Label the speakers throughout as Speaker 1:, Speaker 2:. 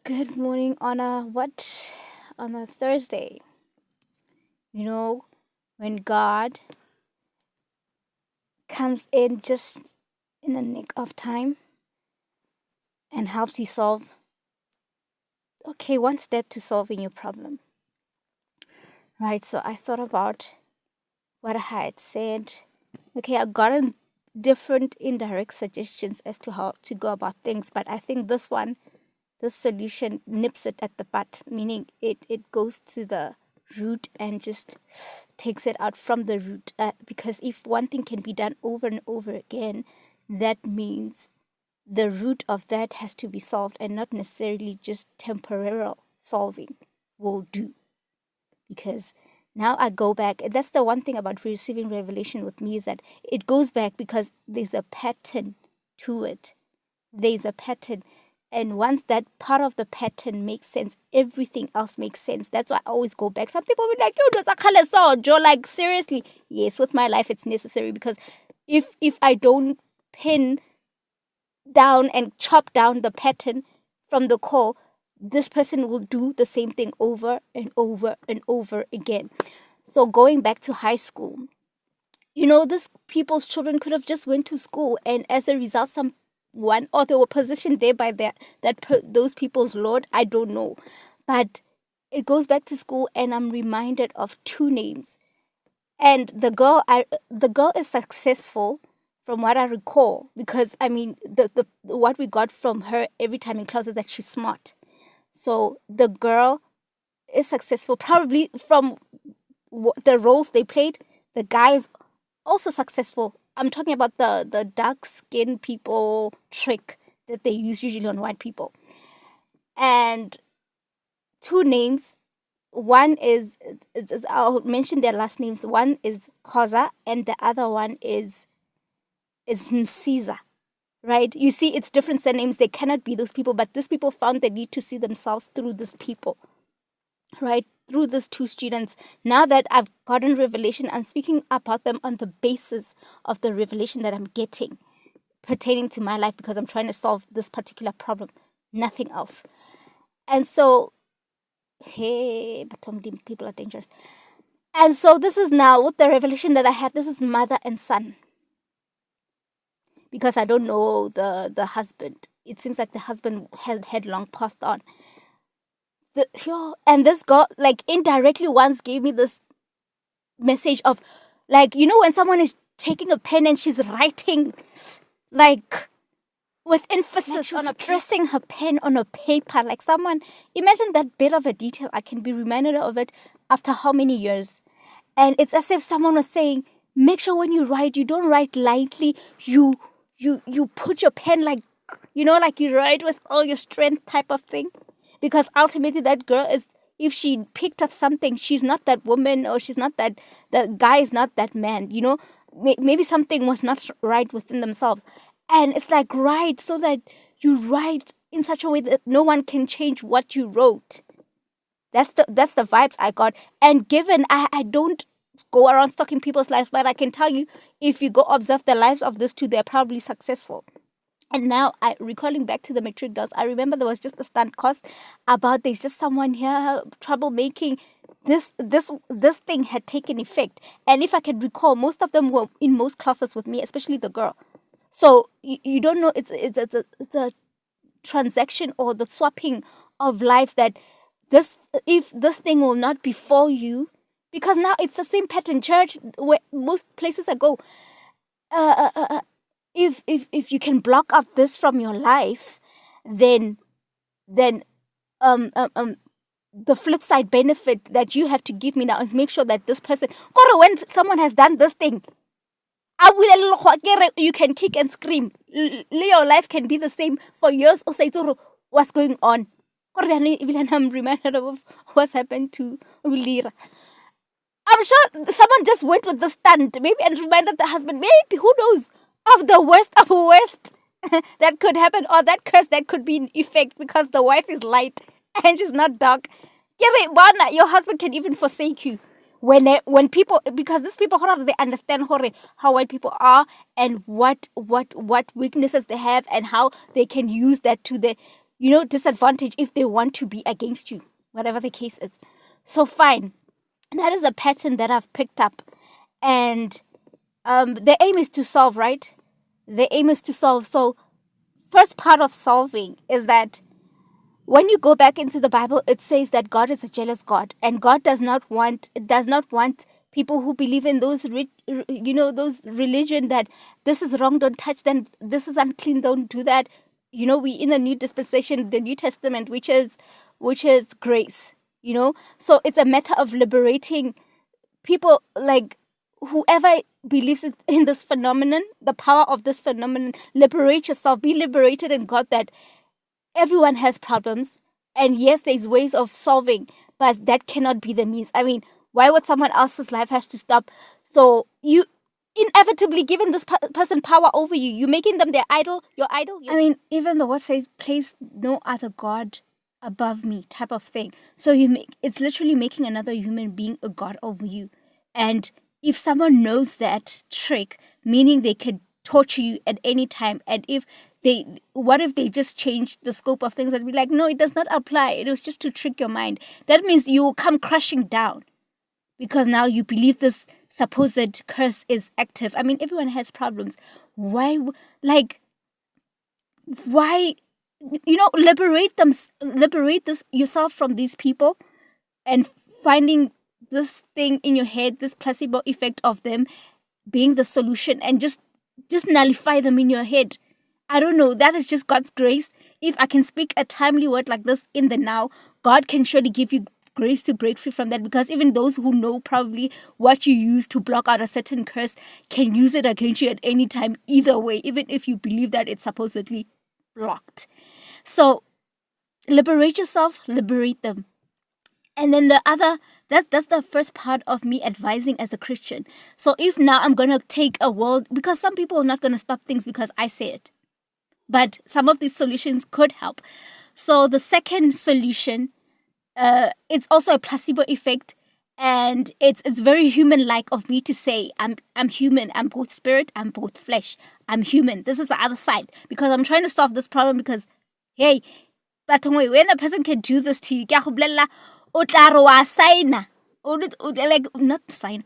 Speaker 1: Good morning on a Thursday. You know, when God comes in just in the nick of time and helps you solve one step to solving your problem. Right? So I thought about what I had said. Okay, I've gotten different indirect suggestions as to how to go about things, but I think this solution nips it at the butt, meaning it goes to the root and just takes it out from the root. Because if one thing can be done over and over again, that means the root of that has to be solved and not necessarily just temporal solving will do. Because now I go back, and that's the one thing about receiving revelation with me is that it goes back because there's a pattern to it. There's a pattern. And once that part of the pattern makes sense, everything else makes sense. That's why I always go back. Some people will be like, yo, that's a color saw, Joe. Like, seriously. Yes, with my life, it's necessary because if I don't pin down and chop down the pattern from the core, this person will do the same thing over and over and over again. So going back to high school, this people's children could have just went to school, and as a result, one or they were positioned there by those people's lord. I don't know, but it goes back to school, and I'm reminded of two names. And the girl is successful from what I recall, because I mean the what we got from her every time in class is that she's smart. So the girl is successful, probably from the roles they played. The guy is also successful. I'm talking about the dark skinned people trick that they use usually on white people. And two names. One I'll mention their last names. One is Koza and the other one is Msiza. Right? You see, it's different surnames. They cannot be those people, but these people found the need to see themselves through these people. Right? Through these two students. Now that I've gotten revelation, I'm speaking about them on the basis of the revelation that I'm getting pertaining to my life, because I'm trying to solve this particular problem, nothing else. And so, hey, but people are dangerous. And so this is now with the revelation that I have. This is mother and son, because I don't know the husband. It seems like the husband had long passed on. And this girl, like, indirectly once gave me this message of, like, when someone is taking a pen and she's writing, like, with emphasis on pressing her pen on a paper, like someone, imagine that bit of a detail. I can be reminded of it after how many years. And it's as if someone was saying, make sure when you write, you don't write lightly. You put your pen, like, like you write with all your strength, type of thing. Because ultimately that girl is, if she picked up something, she's not that woman, or she's not that guy is not that man, maybe something was not right within themselves. And it's like, write so that you write in such a way that no one can change what you wrote. That's the vibes I got. And given I don't go around stalking people's lives, but I can tell you, if you go observe the lives of these two, they're probably successful. And now, recalling back to the matric dolls, I remember there was just a stunt cost about there's just someone here troublemaking. This thing had taken effect, and if I can recall, most of them were in most classes with me, especially the girl. So you don't know, it's a transaction or the swapping of lives, that if this thing will not befall you, because now it's the same pattern. Church, where most places I go, if you can block out this from your life, then the flip side benefit that you have to give me now is make sure that this person, or when someone has done this thing, you can kick and scream. Your life can be the same for years, or say what's going on. I'm reminded of what's happened to Ulira. I'm sure someone just went with the stunt, maybe, and reminded the husband, maybe, who knows, of the worst of worst that could happen, or that curse that could be in effect because the wife is light and she's not dark. Your husband can even forsake you. When people, because these people, they understand how white people are, and what weaknesses they have, and how they can use that to disadvantage if they want to be against you, whatever the case is. So fine. That is a pattern that I've picked up. And the aim is to solve, right? The aim is to solve. So first part of solving is that when you go back into the Bible, it says that God is a jealous God, and God does not want people who believe in those those religion that this is wrong, don't touch them, this is unclean, don't do that. We in the new dispensation, the New Testament, which is grace. So it's a matter of liberating people, like whoever believes in this phenomenon, the power of this phenomenon. Liberate yourself, be liberated in God, that everyone has problems, and yes, there's ways of solving, but that cannot be the means. I mean, why would someone else's life has to stop? So you inevitably giving this person power over you, you making them their idol, your idol. I mean, even the word says, place no other god above me, type of thing. So it's literally making another human being a god over you. And if someone knows that trick, meaning they could torture you at any time, and what if they just change the scope of things and be like, no, it does not apply, it was just to trick your mind. That means you will come crashing down, because now you believe this supposed curse is active. I mean, everyone has problems. Why liberate this yourself from these people, and finding this thing in your head, this placebo effect of them being the solution, and just nullify them in your head. I don't know. That is just God's grace. If I can speak a timely word like this in the now, God can surely give you grace to break free from that, because even those who know probably what you use to block out a certain curse can use it against you at any time, either way, even if you believe that it's supposedly blocked. So liberate yourself, liberate them. And then the other, that's the first part of me advising as a Christian. So if now I'm going to take a world, because some people are not going to stop things because I say it, but some of these solutions could help. So the second solution, it's also a placebo effect, and it's very human-like of me to say I'm human, I'm both spirit, I'm both flesh, I'm human. This is the other side, because I'm trying to solve this problem. Because hey, but when a person can do this to you, o tla re wa signa, like not sign.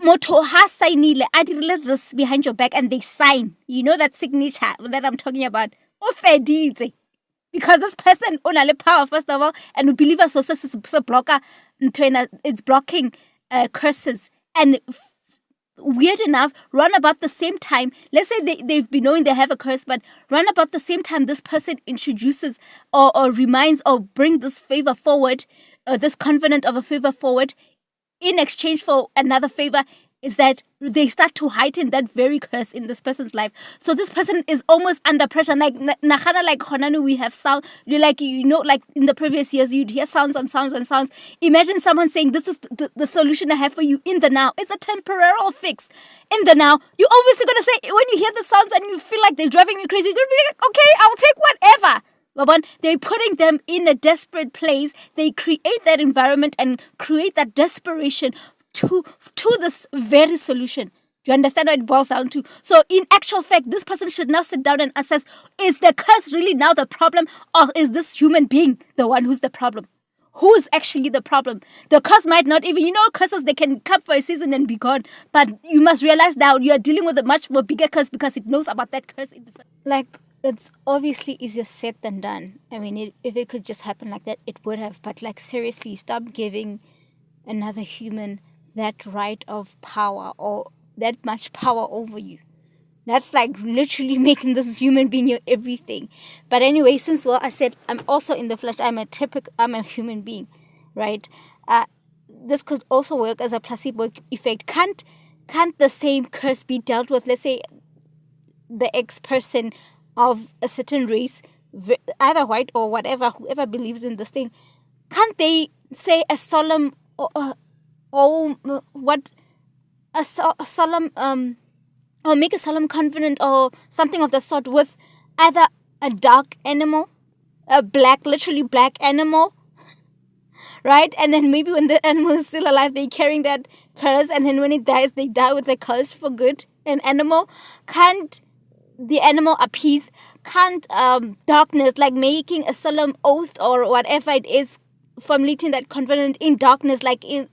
Speaker 1: Motho ha signile, I did this behind your back and they sign. You know that signature that I'm talking about. O feditse. Because this person on a power, first of all, and we believe us also is a blocker, it's blocking curses. And weird enough, run about the same time, let's say they've been knowing they have a curse, but run about the same time this person introduces or reminds or bring this favor forward, this covenant of a favor forward, in exchange for another favor, is that they start to heighten that very curse in this person's life. So this person is almost under pressure. Like Nahana, like Honanu, we have sound. Like like in the previous years, you'd hear sounds on sounds on sounds. Imagine someone saying, "This is the solution I have for you in the now." It's a temporal fix. In the now, you're obviously gonna say, when you hear the sounds and you feel like they're driving you crazy, you're gonna be like, "Okay, I'll take whatever." They're putting them in a desperate place. They create that environment and create that desperation to this very solution. Do you understand what it boils down to? So in actual fact, this person should now sit down and assess, is the curse really now the problem, or is this human being the one who's the problem? Who is actually the problem? The curse might not even, curses, they can come for a season and be gone. But you must realize now you are dealing with a much more bigger curse, because it knows about that curse. It's obviously easier said than done. I mean, if it could just happen like that, it would have. But seriously, stop giving another human that right of power, or that much power over you. That's literally making this human being your everything. But anyway, since I said I'm also in the flesh, I'm a human being, right? This could also work as a placebo effect. Can't the same curse be dealt with? Let's say the ex-person of a certain race, either white or whatever, whoever believes in this thing, can't they say a solemn or make a solemn covenant or something of the sort with either a dark animal, literally black animal, right? And then maybe when the animal is still alive, they're carrying that curse, and then when it dies, they die with the curse for good. An animal can't the animal appease? Can't darkness, like making a solemn oath or whatever it is, formulating that covenant in darkness, like in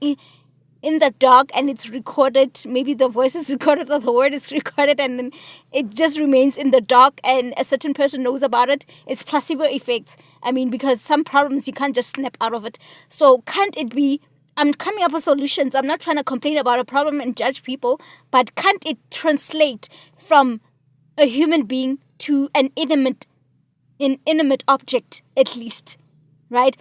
Speaker 1: the dark, and it's recorded, maybe the voice is recorded or the word is recorded, and then it just remains in the dark and a certain person knows about it. It's placebo effects. I mean, because some problems you can't just snap out of it. So can't it be, I'm coming up with solutions. I'm not trying to complain about a problem and judge people, but can't it translate from a human being to an inanimate object, at least, right?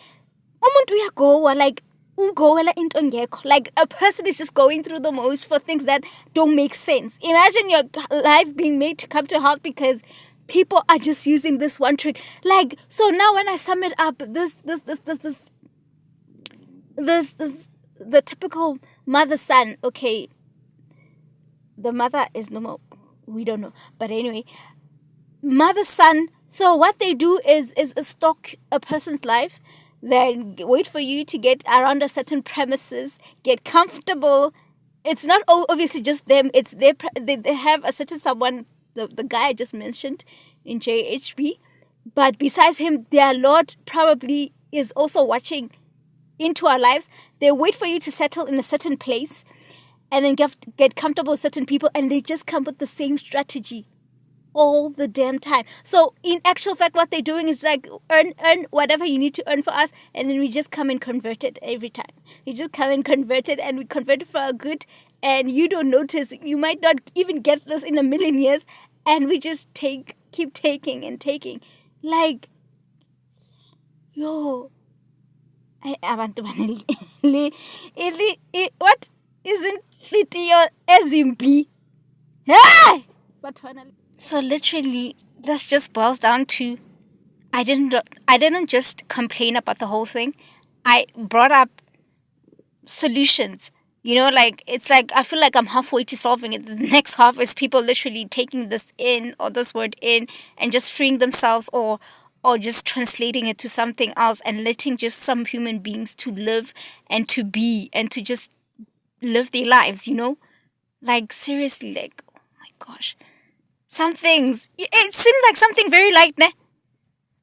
Speaker 1: Umuntu uyagowa, like ugowela into engekho. Like a person is just going through the most for things that don't make sense. Imagine your life being made to come to halt because people are just using this one trick. Like, so now when I sum it up, this the typical mother son. Okay, the mother is no more, we don't know, but anyway, mother son. So what they do is stalk a person's life, then wait for you to get around a certain premises, get comfortable. It's not obviously just them, it's they have a certain someone, the guy I just mentioned in JHB, but besides him, their Lord probably is also watching into our lives. They wait for you to settle in a certain place and then get comfortable with certain people, and they just come with the same strategy all the damn time. So in actual fact, what they're doing is like earn whatever you need to earn for us, and then we just come and convert it every time. We just come and convert it, and we convert it for our good, and you don't notice. You might not even get this in a million years, and we just keep taking and taking. Like, yo, abantu what isn't it ezimbi? Hey! So literally, this just boils down to I didn't just complain about the whole thing. I brought up solutions. Like it's like I feel like I'm halfway to solving it. The next half is people literally taking this in or this word in and just freeing themselves, or just translating it to something else and letting just some human beings to live and to be and to just live their lives. Like seriously, like oh my gosh. Some things it seems like something very light, ne?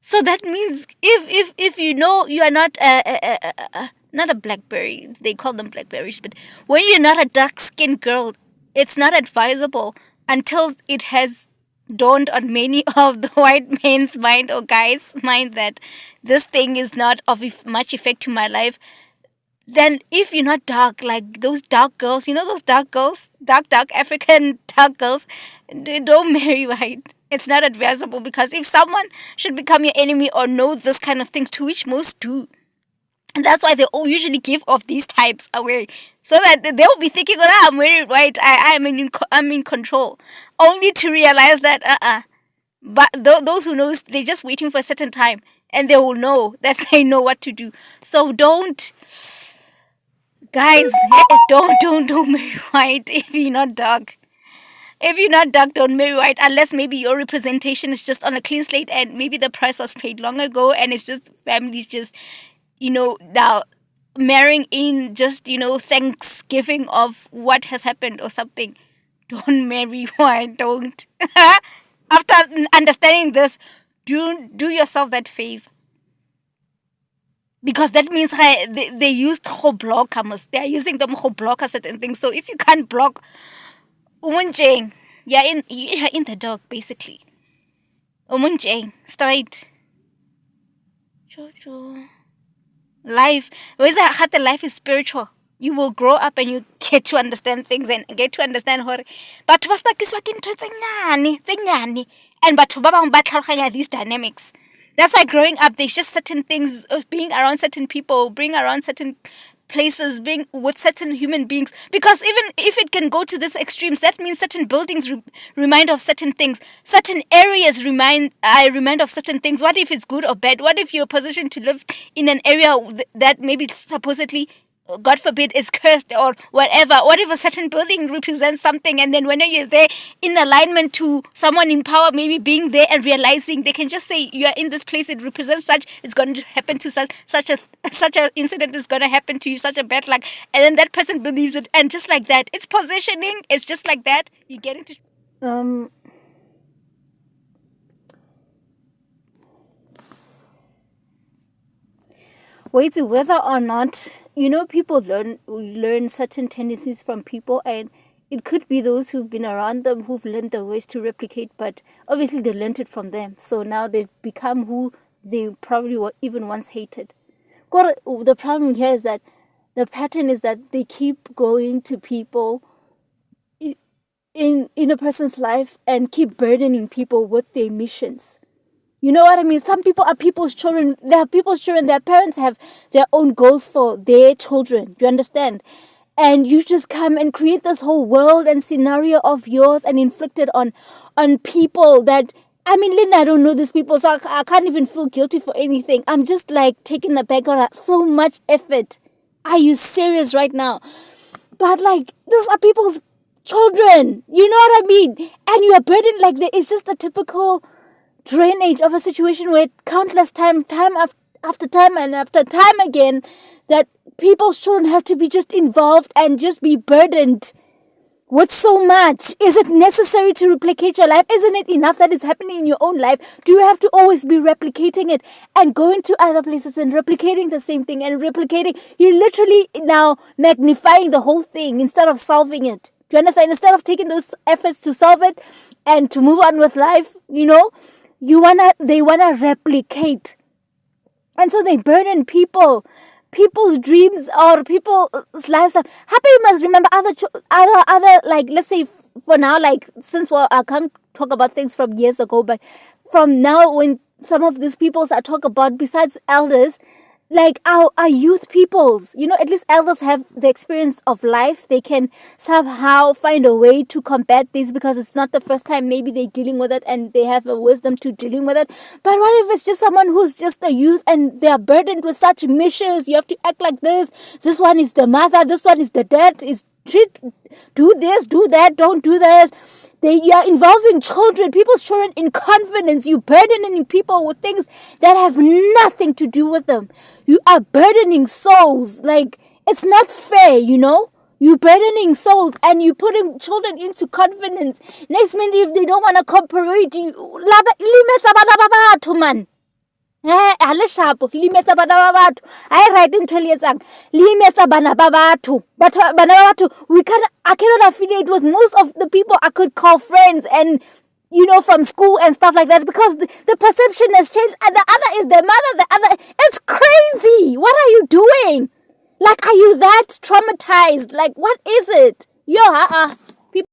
Speaker 1: So that means if you are not not a blackberry, they call them blackberries, but when you're not a dark skinned girl, it's not advisable until it has dawned on many of the white men's mind or guys' mind that this thing is not of much effect to my life. Then if you're not dark, like those dark girls, those dark girls, dark African dark girls, don't marry white. It's not advisable, because if someone should become your enemy or know this kind of things, to which most do, and that's why they all usually give off these types away, so that they'll be thinking, "Oh, I'm wearing white. I'm in control," only to realize that But those who knows, they're just waiting for a certain time, and they will know that they know what to do. So don't, guys, don't marry white if you're not dark. If you're not dark, don't marry white, unless maybe your representation is just on a clean slate and maybe the price was paid long ago and it's just families just, now marrying in just, thanksgiving of what has happened or something. Don't marry white, don't. After understanding this, do yourself that favor. Because that means they used whole blockers. They are using them whole block certain things. So if you can't block Umunjeng, you're in the dark basically. Umunjeng, straight. Jojo. Life. Life is spiritual. You will grow up and you get to understand things and get to understand how. But bastakiswa ke ntho tse nyane. And batho ba bang ba tlhaloganya these dynamics. That's why growing up, there's just certain things, being around certain people, being around certain places, being with certain human beings. Because even if it can go to this extremes, that means certain buildings remind of certain things. Certain areas remind of certain things. What if it's good or bad? What if you're positioned to live in an area that maybe supposedly, God forbid, is cursed or whatever? What if a certain building represents something, and then when you're there in alignment to someone in power, maybe being there and realizing, they can just say you are in this place, it represents such, it's going to happen to such a incident is going to happen to you, such a bad luck, and then that person believes it, and just like that, it's positioning. It's just like that. You get into wait, whether or not, people learn certain tendencies from people, and it could be those who've been around them who've learned the ways to replicate, but obviously they learned it from them. So now they've become who they probably were even once hated. The problem here is that the pattern is that they keep going to people in a person's life and keep burdening people with their missions. You know what I mean? Some people are people's children. They are people's children. Their parents have their own goals for their children. You understand? And you just come and create this whole world and scenario of yours and inflict it on people that, I mean, Linda, I don't know these people, so I can't even feel guilty for anything. I'm just like taking aback on so much effort. Are you serious right now? But like, these are people's children. You know what I mean? And you are burdened like that. It's just a typical drainage of a situation where countless time after time and after time again, that people's children have to be just involved and just be burdened with so much. Is it necessary to replicate your life? Isn't it enough that it's happening in your own life? Do you have to always be replicating it and going to other places and replicating the same thing and replicating? You're literally now magnifying the whole thing instead of solving it. Do you understand? Instead of taking those efforts to solve it and to move on with life, they wanna replicate. And so they burden people's dreams or people's lives. Happy, you must remember other like, let's say for now, like, since I can't talk about things from years ago, but from now, when some of these peoples I talk about, besides elders, like our youth peoples, at least elders have the experience of life. They can somehow find a way to combat this because it's not the first time maybe they're dealing with it, and they have a wisdom to dealing with it. But what if it's just someone who's just a youth and they are burdened with such missions? You have to act like this one is the mother, this one is the dad, do this, do that, don't do this. You are involving people's children in confidence. You burdening people with things that have nothing to do with them. You are burdening souls. Like, it's not fair, You're burdening souls and you putting children into confidence. Next minute, if they don't want to cooperate, man. Ha le shapo limetsa bana ba batho I right ntho le etsang limetsa bana ba batho I cannot affiliate with most of the people I could call friends and from school and stuff like that, because the perception has changed, and the other is the mother, it's crazy. What are you doing? Like, are you that traumatized? Like, what is it?